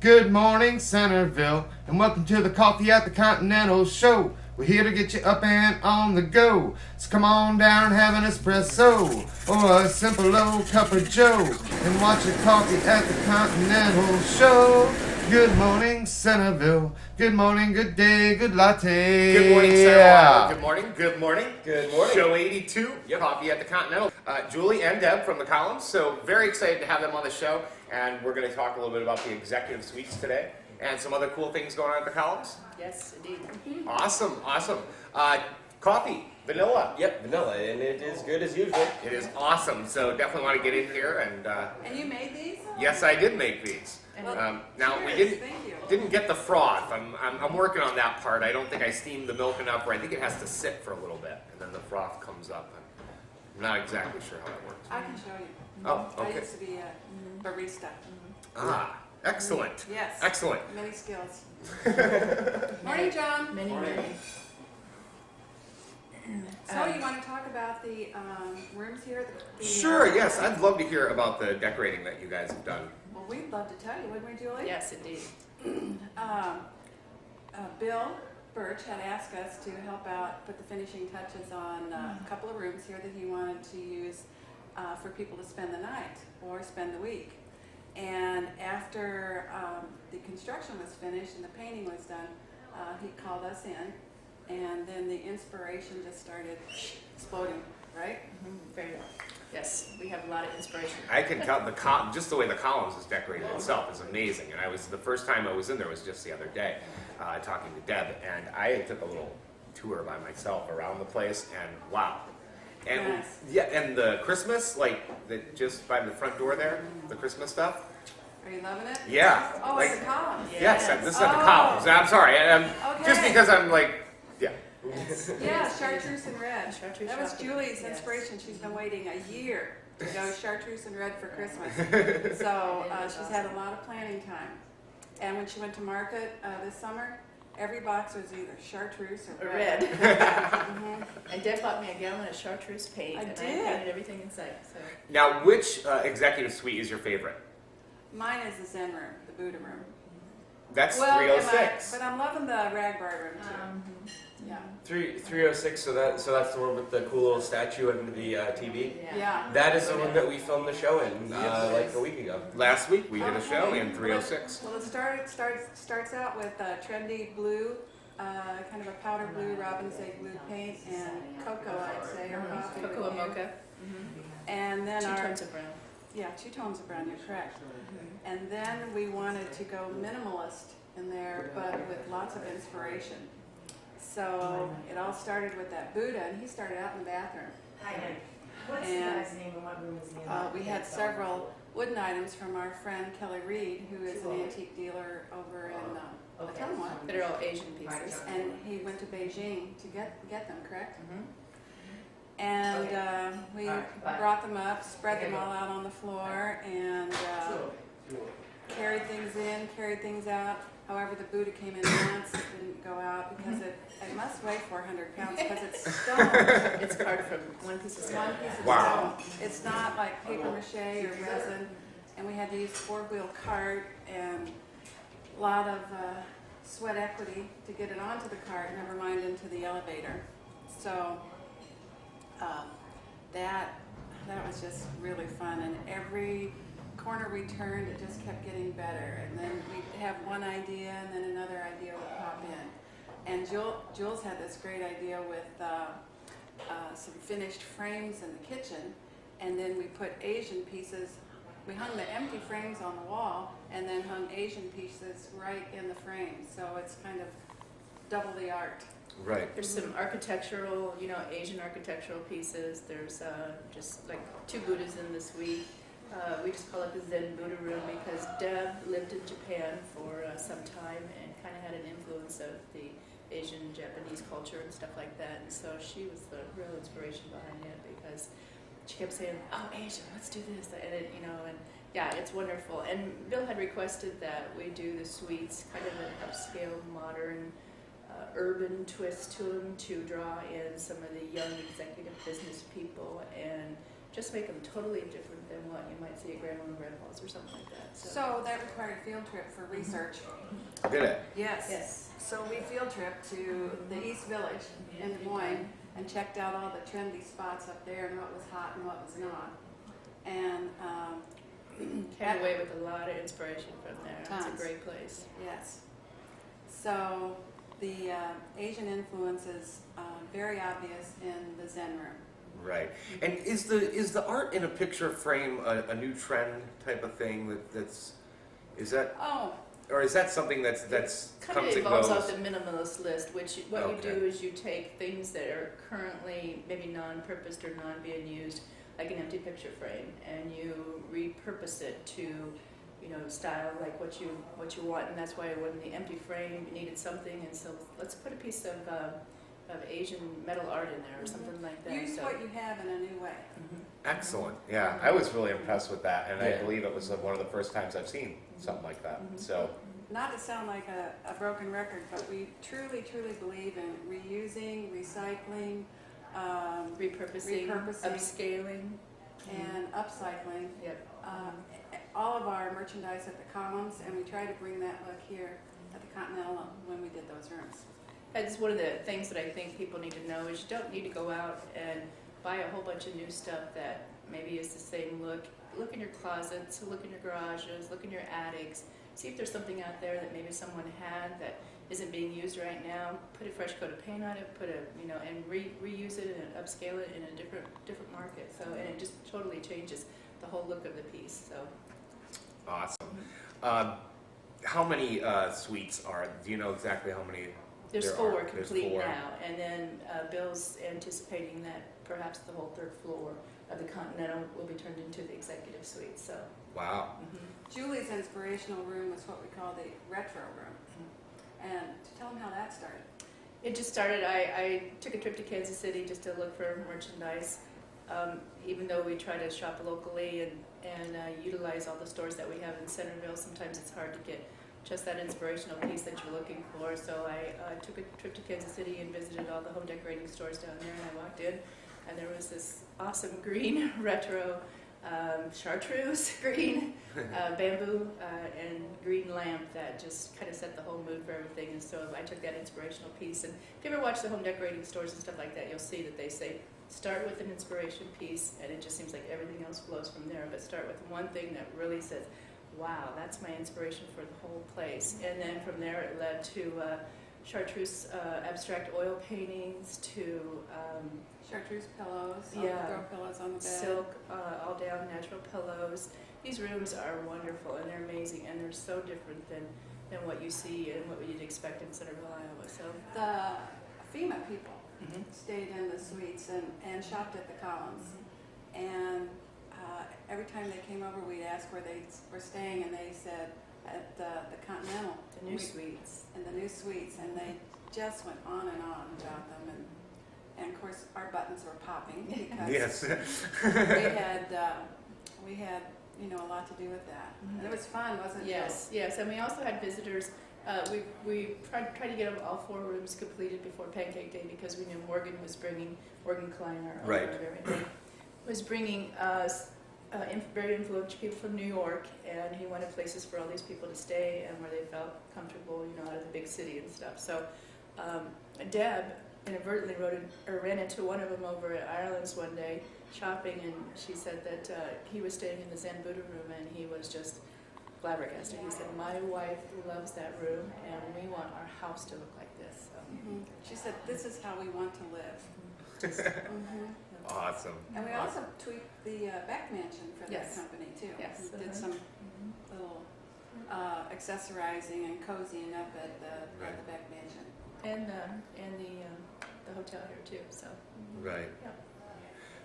Good morning, Centerville, and welcome to the Coffee at the Continental show. We're here to get you up and on the go. So come on down and have an espresso or a simple old cup of joe and watch your Coffee at the Continental show. Good morning, Centerville. Good morning, good day, good latte. Good morning, Centerville. Good morning, good morning. Good morning. Show 82, Coffee at the Continental. Julie and Deb from the columns, so very excited to have them on the show. And we're going to talk a little bit about the executive suites today and some other cool things going on at the columns. Yes, indeed. Awesome, awesome. Coffee, vanilla. Yep, vanilla, and it is good as usual. It is awesome, so definitely want to get in here. And you made these? Yes, I did make these. Now we didn't get the froth. I'm working on that part. I don't think I steamed the milk enough, or I think it has to sit for a little bit, and then the froth comes up. I'm not exactly sure how that works. I can show you. Oh, okay. I used to be a barista. Ah, excellent. Yes. Excellent. Many skills. Morning, John. Many. So you want to talk about the rooms here? Sure, yes. I'd love to hear about the decorating that you guys have done. Well, we'd love to tell you, wouldn't we, Julie? Yes, indeed. Bill Birch had asked us to help out, put the finishing touches on a couple of rooms here that he wanted to use for people to spend the night or spend the week. And after the construction was finished and the painting was done, he called us in, and then the inspiration just started exploding, right? Very well. Yes, we have a lot of inspiration. I can tell just the way the columns is decorated itself is amazing. And the first time I was in there was just the other day, talking to Deb, and I took a little tour by myself around the place, and wow. And Nice. yeah, and the Christmas, just by the front door there, the Christmas stuff. Are you loving it? Yeah. Oh, it's the columns. Yes, this is at the Oh. columns. I'm sorry. Just Okay. because I'm yeah. Yeah, chartreuse and red. Chartreuse That was shopping. Julie's Yes. inspiration. She's been waiting a year to go chartreuse and red for Christmas. So she's had a lot of planning time. And when she went to market this summer, every box was either chartreuse or red. And Deb bought me a gallon of chartreuse paint, I and did. I painted everything inside. So Now, which executive suite is your favorite? Mine is the Zen room, the Buddha room. That's Well, 306. but I'm loving the Ragbar room too. Yeah. 306, so that's the one with the cool little statue and the TV. Yeah. That is the one that we filmed the show in like a week ago. Last week we did a show Okay. in 306. Well, it starts out with trendy blue, kind of a powder blue, robin's egg blue paint, and cocoa, I'd say, or coffee. cocoa and mocha, And then 2 our tones of brown. yeah, 2 tones of brown. You're correct. And then we wanted to go minimalist in there, but with lots of inspiration. So it all started with that Buddha, and he started out in the bathroom. Hi, what's the And guy's name and what room is he in? we had several wooden items from our friend Kelly Reed, who is an antique dealer over in Ottawa. That are all Asian pieces. And he went to Beijing to get them, correct? And we brought them up, spread them all out on the floor, and carried things in, carried things out. However, the Buddha came in once, it didn't go out because it must weigh 400 pounds because it's stone. It's carved from one piece of One stone. piece of Wow. stone. It's not like paper mache or resin. And we had to use a 4-wheel cart and a lot of sweat equity to get it onto the cart, never mind into the elevator. So that was just really fun. And every corner we turned, it just kept getting better. And then we'd have one idea, and then another idea would pop in. And Jules had this great idea with some finished frames in the kitchen, and then we put Asian pieces. We hung the empty frames on the wall, and then hung Asian pieces right in the frame. So it's kind of double the art. Right. There's some architectural, Asian architectural pieces. There's just like 2 Buddhas in the suite. We just call it the Zen Buddha room because Deb lived in Japan for some time and kind of had an influence of the Asian Japanese culture and stuff like that. And so she was the real inspiration behind it because she kept saying, "Oh, Asian, let's do this," and and yeah, it's wonderful. And Bill had requested that we do the suites kind of an upscale, modern, urban twist to them to draw in some of the young executive business people and just make them totally different than what you might see at grandma and grandpa's or something like that. So that required a field trip for research. Did it? Yes. Yes. So we field tripped to the East Village in Des Moines and checked out all the trendy spots up there and what was hot and what was not. And Came away with a lot of inspiration from there. It's Tons. a great place. yes. So the Asian influence is very obvious in the Zen room. Right. And is the art in a picture frame a new trend type of thing is that Oh, or is that something that's Kind comes of and evolves goes? off the minimalist list, which what Okay. you do is you take things that are currently maybe non-purposed or non-being used, like an empty picture frame, and you repurpose it to, you know, style like what you want, and that's why when the empty frame needed something, and so let's put a piece of Asian metal art in there or something like that. use so. what you have in a new way. Mhm. Excellent. Yeah, I was really impressed with that, and I Yeah. believe it was one of the first times I've seen something like that. Mhm. So, Not to sound like a broken record, but we truly, truly believe in reusing, recycling, Repurposing, Repurposing. upscaling. and upcycling. Yep. All of our merchandise at the columns, and we try to bring that look here at the Continental when we did those rooms. That's one of the things that I think people need to know is you don't need to go out and buy a whole bunch of new stuff that maybe is the same look. Look in your closets, look in your garages, look in your attics. See if there's something out there that maybe someone had that isn't being used right now. Put a fresh coat of paint on it, and reuse it and upscale it in a different market. So, and it just totally changes the whole look of the piece. So. awesome. How many suites are? Do you know exactly how many? There's There four are. There's complete four. now, and then Bill's anticipating that perhaps the whole third floor of the Continental will be turned into the executive suite. So, Wow. Julie's inspirational room was what we call the retro room. And to tell them how that started. it just started. I took a trip to Kansas City just to look for merchandise. Even though we try to shop locally and utilize all the stores that we have in Centerville, sometimes it's hard to get just that inspirational piece that you're looking for. So I took a trip to Kansas City and visited all the home decorating stores down there, and I walked in, and there was this awesome green retro chartreuse green bamboo and green lamp that just kind of set the whole mood for everything. And so I took that inspirational piece, and if you ever watch the home decorating stores and stuff like that, you'll see that they say start with an inspiration piece, and it just seems like everything else flows from there, but start with one thing that really says, wow, that's my inspiration for the whole place. And then from there it led to chartreuse abstract oil paintings, to Chartreuse pillows, Yeah. throw pillows on the bed. silk, all down natural pillows. These rooms are wonderful and they're amazing, and they're so different than what you see and what you'd expect in Centerville, Iowa. So The FEMA people stayed in the suites and shopped at the columns. And every time they came over, we'd ask where they were staying, and they said at the Continental. the new suites. And the new suites, and they just went on and on about them. And of course, our buttons were popping because Yes. we had a lot to do with that. And it was fun, wasn't it? Yes, and we also had visitors. We tried to get all 4 rooms completed before Pancake Day because we knew Morgan Klein, our owner Right. of everything, was bringing us very influential people from New York, and he wanted places for all these people to stay and where they felt comfortable, out of the big city and stuff. So Deb inadvertently ran into one of them over at Ireland's one day shopping, and she said that he was staying in the Zen Buddha room, and he was just flabbergasted. He said, my wife loves that room, and we want our house to look like this. So, She said, this is how we want to live. Awesome. And we Awesome. also tweaked the Beck Mansion for Yes. that company too. Yes. We did some little accessorizing and cozying up at the Beck Mansion. and the hotel here too. So Right. Yeah.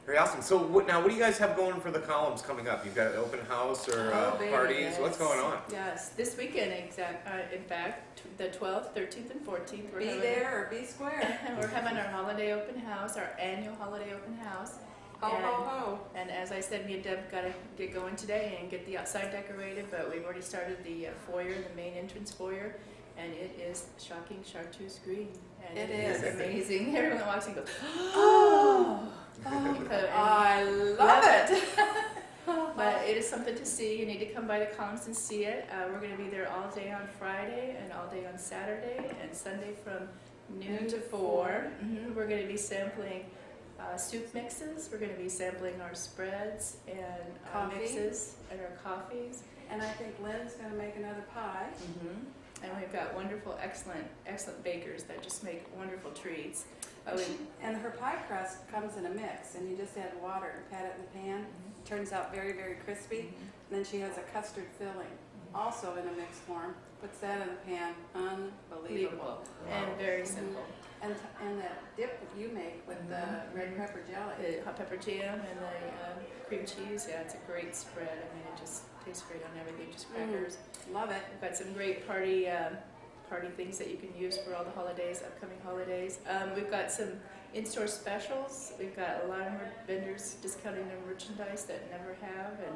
Very awesome. So what do you guys have going for the columns coming up? You've got an open house or baby, parties? yes. What's going on? Yes, this weekend, in fact, the 12th, 13th, and 14th, Be there or be square. we're having our holiday open house, our annual holiday open house. Ho, And- ho, ho. And as I said, me and Deb got to get going today and get the outside decorated, but we've already started the foyer, the main entrance foyer, and it is shocking chartreuse green. And It is is. amazing. Everyone that walks in goes, oh! I love it. But it is something to see. You need to come by the columns and see it. We're going to be there all day on Friday and all day on Saturday and Sunday from noon to 4. We're going to be sampling soup mixes. We're going to be sampling our spreads and Coffee. mixes and our coffees. And I think Lynn's going to make another pie. And we've got wonderful, excellent bakers that just make wonderful treats. And her pie crust comes in a mix, and you just add water and pat it in the pan. Turns out very, very crispy. And then she has a custard filling, also in a mixed form. Puts that in the pan. Unbelievable. And very simple. And that dip that you make with the red pepper jelly. The hot pepper jam and the cream cheese, yeah, it's a great spread. I mean, it just tastes great on everything, just crackers. Love it. We've got some great party things that you can use for all the holidays, upcoming holidays. We've got some in-store specials. We've got a lot of vendors discounting their merchandise that never have, and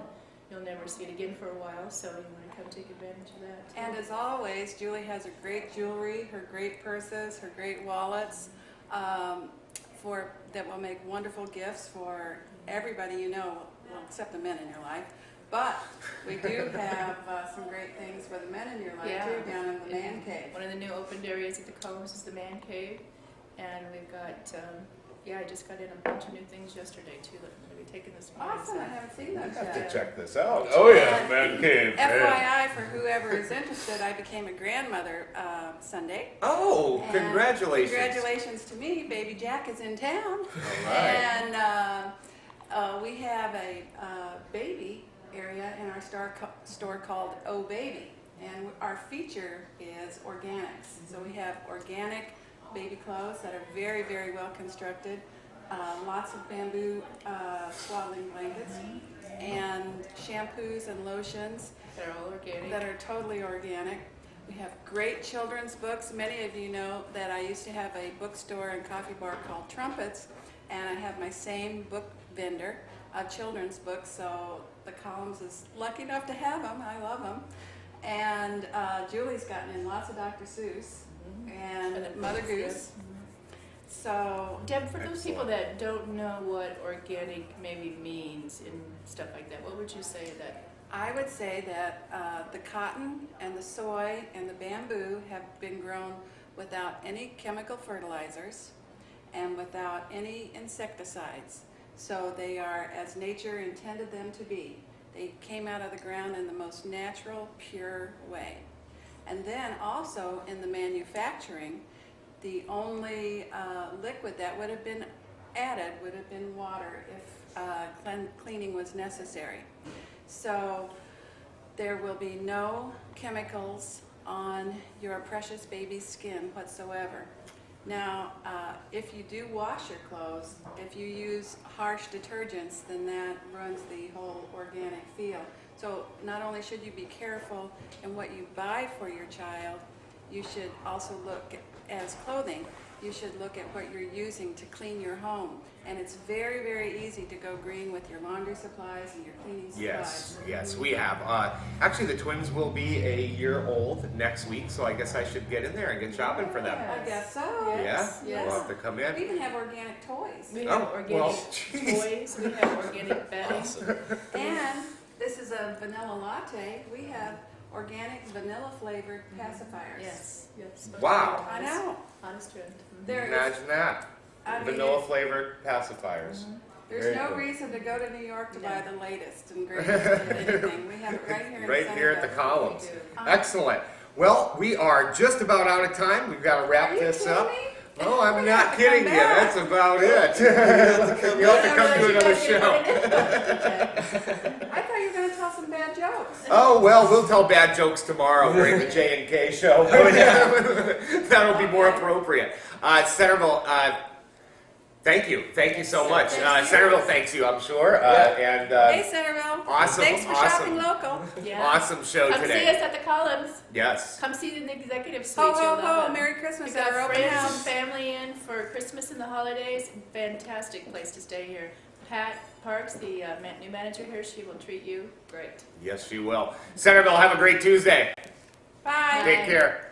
you'll never see it again for a while, so you want to come take advantage of that too. And as always, Julie has her great jewelry, her great purses, her great wallets that will make wonderful gifts for everybody you know, well, except the men in your life. But we do have some great things for the men in your life too, down in the man cave. One of the new opened areas at the columns is the man cave, and we've got, I just got in a bunch of new things yesterday too that I'm going to be taking this morning. Awesome, I haven't seen those I have to yet. check this out. Oh yeah, man cave. FYI, for whoever is interested, I became a grandmother Sunday. Oh, And congratulations. Congratulations to me, baby Jack is in town. All right. And we have a baby area in our store called Oh Baby, and our feature is organics. So we have organic baby clothes that are very, very well constructed, lots of bamboo swaddling blankets, and shampoos and lotions They're all organic. that are totally organic. We have great children's books. Many of you know that I used to have a bookstore and coffee bar called Trumpets, and I have my same book vendor of children's books, so the columns is lucky enough to have them. I love them. And Julie's gotten in lots of Dr. Seuss and Mother Goose. So, Deb, for those people that don't know what organic maybe means and stuff like that, what would you say that? I would say that the cotton and the soy and the bamboo have been grown without any chemical fertilizers and without any insecticides. So they are as nature intended them to be. They came out of the ground in the most natural, pure way. And then also in the manufacturing, the only liquid that would have been added would have been water if cleaning was necessary. So there will be no chemicals on your precious baby's skin whatsoever. Now, if you do wash your clothes, if you use harsh detergents, then that ruins the whole organic feel. So not only should you be careful in what you buy for your child, you should also look as clothing. You should look at what you're using to clean your home. And it's very, very easy to go green with your laundry supplies and your cleaning supplies. Yes, we have. Actually, the twins will be a year old next week, so I guess I should get in there and get shopping for them. I guess so. Yes, Yeah? yes. We'll have to come We in. even have organic toys. We have Oh, organic well, jeez. toys, we have organic bedding. And this is a vanilla latte. We have organic vanilla flavored pacifiers. Yes, yes. Wow. I know. Honest trend. There is, Imagine that. I mean, Vanilla flavored pacifiers. there's Very no cool. reason to go to New York to No. buy the latest and greatest of anything. We have it right here in Right here at the Centerville. columns. do. Excellent. Well, we are just about out of time. We've got to wrap Are you this kidding up. me? Oh, I'm We're not gonna kidding come you. back. That's about it. You have to come to another show. I thought you were going to tell some bad jokes. Oh, well, we'll tell bad jokes tomorrow during the J&K show. That'll be more appropriate. Centerville, thank you. Thank you so much. Centerville thanks you, I'm sure. And Hey, Centerville. awesome, Thanks for awesome. shopping local. Yeah. awesome show Come see today. us at the columns. Yes. Come see the executive suites. Ho, ho, You'll love ho. it. Merry Christmas We've at our got open friends and house. family in for Christmas and the holidays. Fantastic place to stay here. Pat Parks, the new manager here, she will treat you great. Yes, she will. Centerville, have a great Tuesday. Bye. Take care.